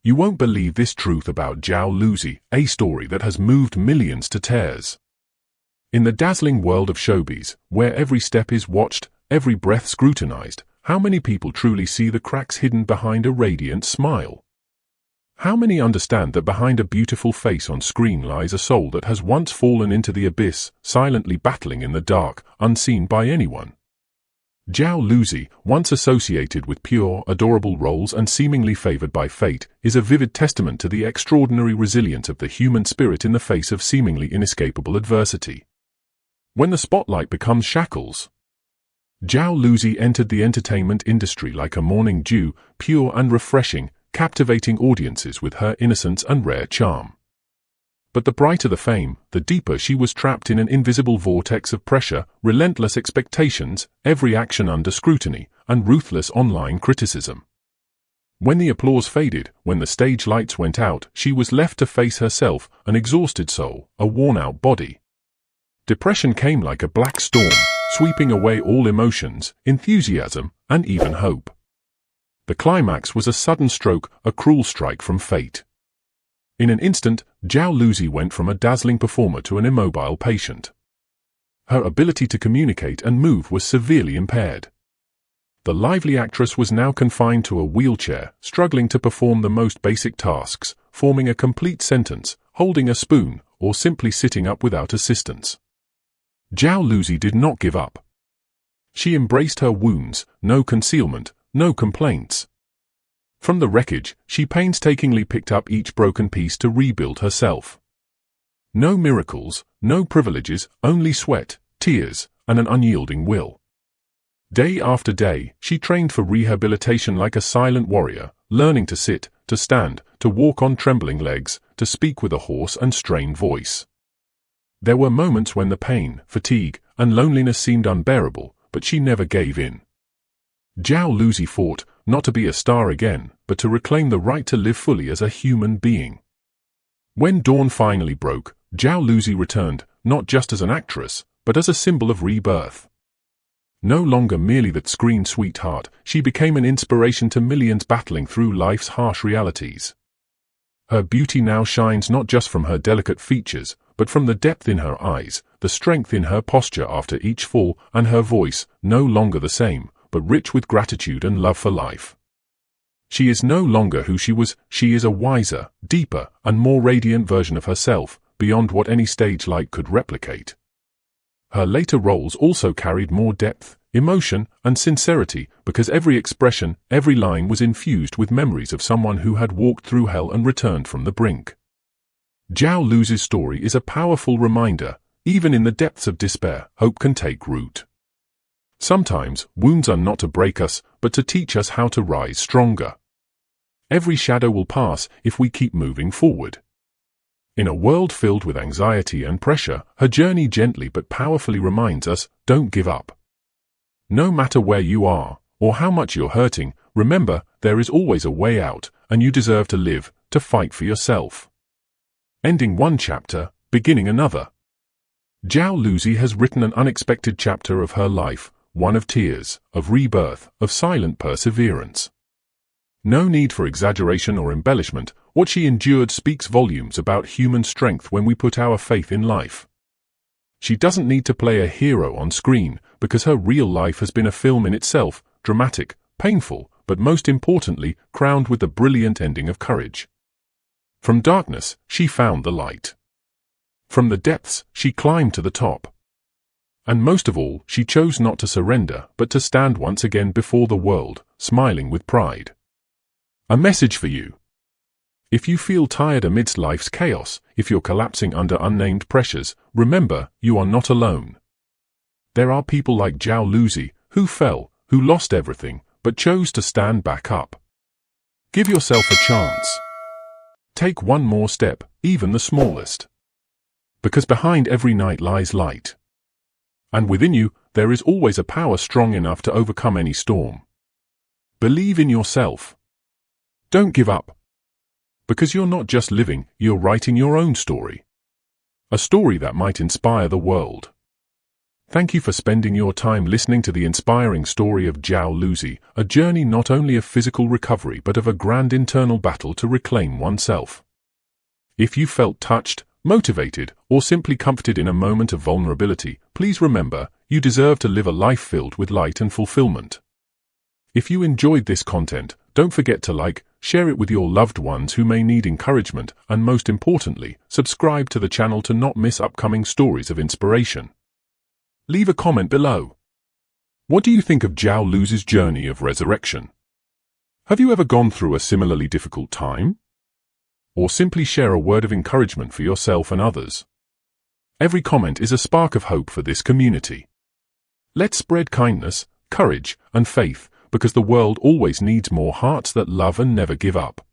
You won't believe this truth about Zhao Lusi, a story that has moved millions to tears. In the dazzling world of showbiz, where every step is watched, every breath scrutinized, how many people truly see the cracks hidden behind a radiant smile? How many understand that behind a beautiful face on screen lies a soul that has once fallen into the abyss, silently battling in the dark, unseen by anyone? Zhao Lusi, once associated with pure, adorable roles and seemingly favored by fate, is a vivid testament to the extraordinary resilience of the human spirit in the face of seemingly inescapable adversity. When the spotlight becomes shackles, Zhao Lusi entered the entertainment industry like a morning dew, pure and refreshing, captivating audiences with her innocence and rare charm. But the brighter the fame, the deeper she was trapped in an invisible vortex of pressure, relentless expectations, every action under scrutiny, and ruthless online criticism. When the applause faded, when the stage lights went out, she was left to face herself, an exhausted soul, a worn-out body. Depression came like a black storm, sweeping away all emotions, enthusiasm, and even hope. The climax was a sudden stroke, a cruel strike from fate. In an instant, Zhao Lusi went from a dazzling performer to an immobile patient. Her ability to communicate and move was severely impaired. The lively actress was now confined to a wheelchair, struggling to perform the most basic tasks, forming a complete sentence, holding a spoon, or simply sitting up without assistance. Zhao Lusi did not give up. She embraced her wounds, no concealment, no complaints. From the wreckage, she painstakingly picked up each broken piece to rebuild herself. No miracles, no privileges, only sweat, tears, and an unyielding will. Day after day, she trained for rehabilitation like a silent warrior, learning to sit, to stand, to walk on trembling legs, to speak with a hoarse and strained voice. There were moments when the pain, fatigue, and loneliness seemed unbearable, but she never gave in. Zhao Lusi fought, not to be a star again, but to reclaim the right to live fully as a human being. When dawn finally broke, Zhao Lusi returned, not just as an actress, but as a symbol of rebirth. No longer merely that screen sweetheart, she became an inspiration to millions battling through life's harsh realities. Her beauty now shines not just from her delicate features, but from the depth in her eyes, the strength in her posture after each fall, and her voice, no longer the same, but rich with gratitude and love for life. She is no longer who she was, she is a wiser, deeper, and more radiant version of herself, beyond what any stage light could replicate. Her later roles also carried more depth, emotion, and sincerity, because every expression, every line was infused with memories of someone who had walked through hell and returned from the brink. Zhao Lusi's story is a powerful reminder, even in the depths of despair, hope can take root. Sometimes, wounds are not to break us, but to teach us how to rise stronger. Every shadow will pass if we keep moving forward. In a world filled with anxiety and pressure, her journey gently but powerfully reminds us, don't give up. No matter where you are, or how much you're hurting, remember, there is always a way out, and you deserve to live, to fight for yourself. Ending one chapter, beginning another. Zhao Lusi has written an unexpected chapter of her life, one of tears, of rebirth, of silent perseverance. No need for exaggeration or embellishment, what she endured speaks volumes about human strength when we put our faith in life. She doesn't need to play a hero on screen, because her real life has been a film in itself, dramatic, painful, but most importantly, crowned with the brilliant ending of courage. From darkness, she found the light. From the depths, she climbed to the top. And most of all, she chose not to surrender, but to stand once again before the world, smiling with pride. A message for you. If you feel tired amidst life's chaos, if you're collapsing under unnamed pressures, remember, you are not alone. There are people like Zhao Lusi, who fell, who lost everything, but chose to stand back up. Give yourself a chance. Take one more step, even the smallest. Because behind every night lies light. And within you, there is always a power strong enough to overcome any storm. Believe in yourself. Don't give up. Because you're not just living, you're writing your own story. A story that might inspire the world. Thank you for spending your time listening to the inspiring story of Zhao Lusi, a journey not only of physical recovery but of a grand internal battle to reclaim oneself. If you felt touched, motivated, or simply comforted in a moment of vulnerability, please remember, you deserve to live a life filled with light and fulfillment. If you enjoyed this content, don't forget to like, share it with your loved ones who may need encouragement, and most importantly, subscribe to the channel to not miss upcoming stories of inspiration. Leave a comment below. What do you think of Zhao Lusi's journey of resurrection? Have you ever gone through a similarly difficult time? Or simply share a word of encouragement for yourself and others. Every comment is a spark of hope for this community. Let's spread kindness, courage, and faith, because the world always needs more hearts that love and never give up.